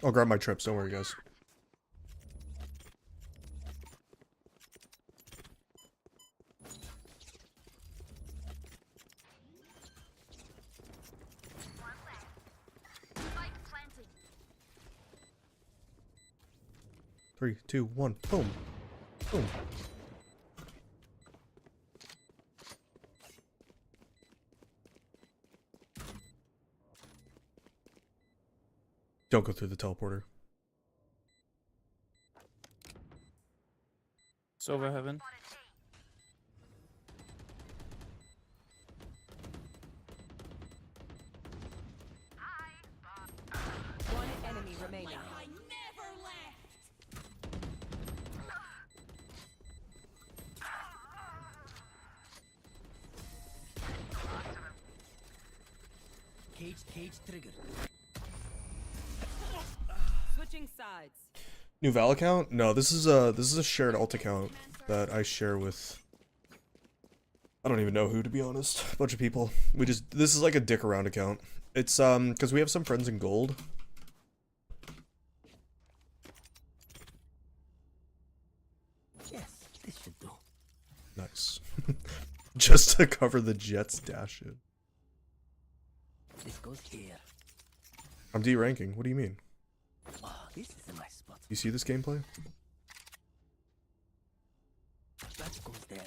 I'll grab my trips, don't worry guys. Three, two, one, boom. Boom. Don't go through the teleporter. It's over heaven. One enemy remaining. Cage triggered. Switching sides. New Val account? No, this is a shared alt account that I share with, I don't even know who, to be honest. A bunch of people. This is like a dick around account. It's because we have some friends in gold. Yes, this should do. Nice. Just to cover the Jets dash in. This goes here. I'm D-ranking. What do you mean? Oh, this is a nice spot. You see this gameplay? That goes there.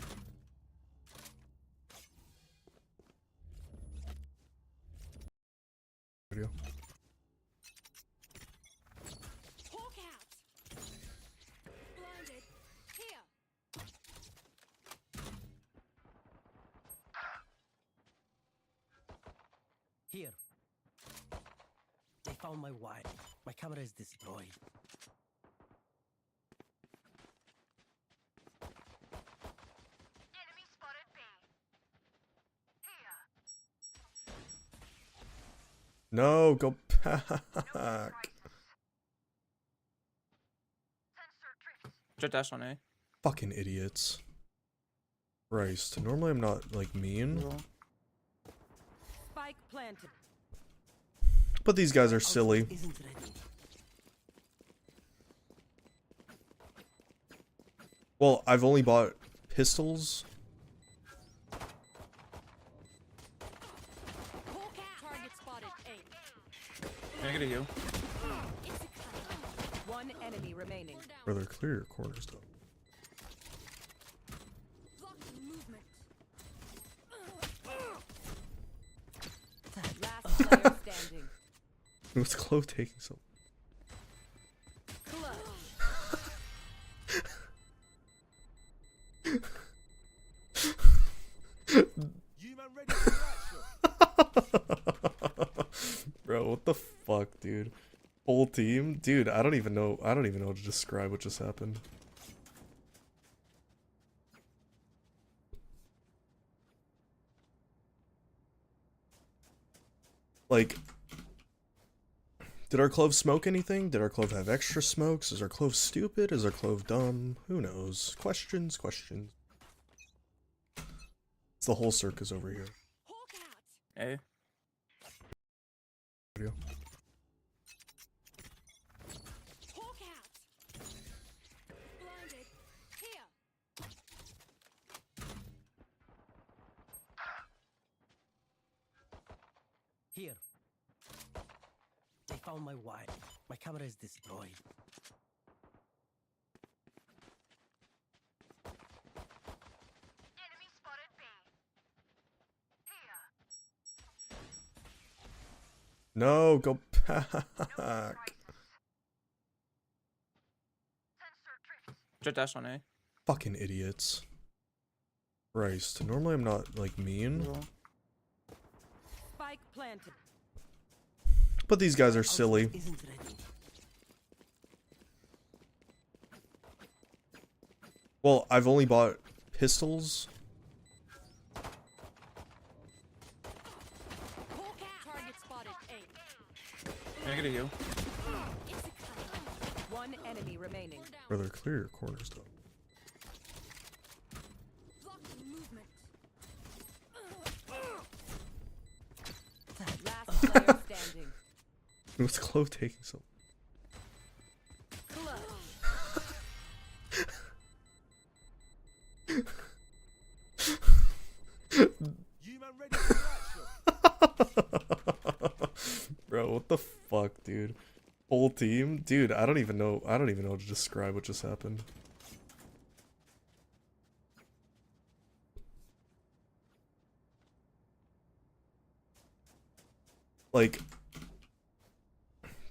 Video. Hawk out. Blinded. Here. Here. They found my wire. My camera is destroyed. No, go back. Jet dash on A. Fucking idiots. Christ. Normally I'm not, like, mean. Spike planted. But these guys are silly. Isn't ready. Well, I've only bought pistols. Hawk out. Target spotted. A. Can I get a heal? One enemy remaining. Brother, clear your corners, though. Last player standing. What's Clove taking so? Clutch. Bro, what the fuck, dude? Whole team? Dude, I don't even know how to describe what just happened. Like, did our Clove smoke anything? Did our Clove have extra smokes? Is our Clove stupid? Is our Clove dumb? Who knows? Questions, questions. It's the whole circus over here. Hawk out. A. Video. Hawk out. Blinded. Here. Here. They found my wire. My camera is destroyed. No, go back. Jet dash on A. Fucking idiots. Christ. Normally I'm not, like, mean. Spike planted. But these guys are silly. Isn't ready. Well, I've only bought pistols. Hawk out. Target spotted. A. Can I get a heal? One enemy remaining. Brother, clear your corners, though. Last player standing. What's Clove taking so? Bro, what the fuck, dude? Whole team? Dude, I don't even know how to describe what just happened. Like,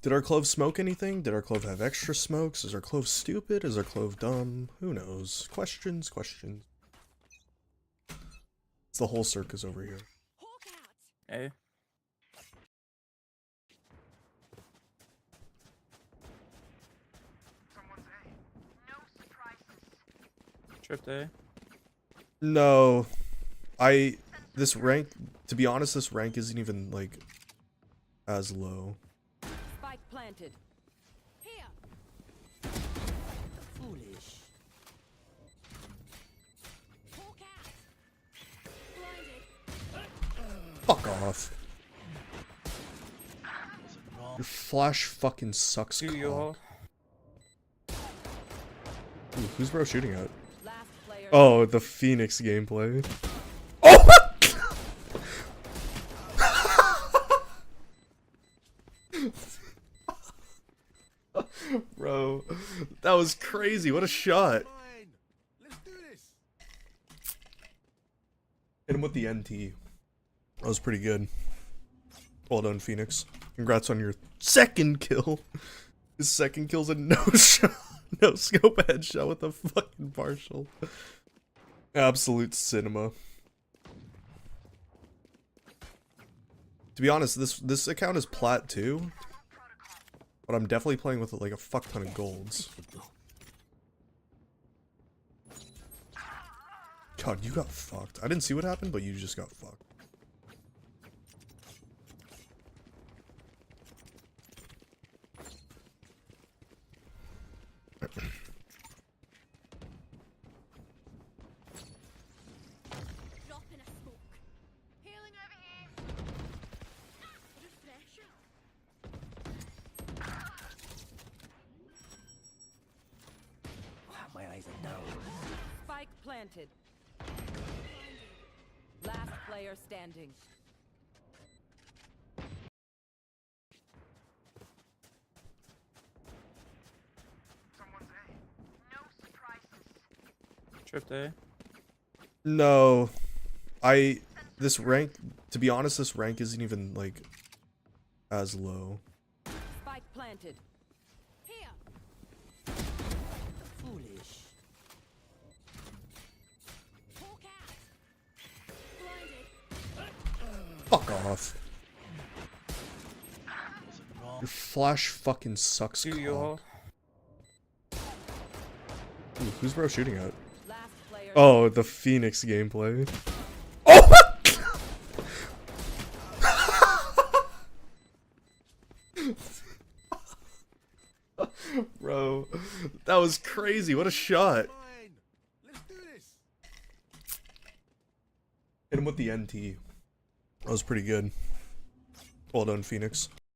did our clove smoke anything? Did our clove have extra smokes? Is our clove stupid? Is our clove dumb? Who knows? Questions, questions. It's the whole circus over here. Hawk out. A. Tripped A. No. This rank, to be honest, this rank isn't even, like, as low. Spike planted. Here. Foolish. Hawk out. Blinded. Fuck off. Wrong. Your flash fucking sucks, Do you all? cock. Ooh, who's bro shooting at? Last player. Oh, the Phoenix gameplay. Oh! Bro, that was crazy. What a shot. Hit him with the NT. That was pretty good. Well done, Phoenix. Congrats on your second kill. His second kill's a no shot. No scope headshot with a fucking partial. Absolute cinema. To be honest, this account is plat too. But I'm definitely playing with like a fuck ton of golds. God, you got fucked. I didn't see what happened, but you just got fucked. Drop in a smoke. Healing over here. Refresher. My eyes are down. Spike planted. Last player standing. Tripped A. No. This rank, to be honest, this rank isn't even like as low. Spike planted. Here. Foolish. Hawk out. Blinded. Fuck off. Wrong. Your flash fucking sucks, Do you all? cock. Ooh, who's bro shooting at? Last player. Oh, the Phoenix gameplay. Oh! Bro, that was crazy. What a shot. Hit him with the NT. That was pretty good. Well done, Phoenix.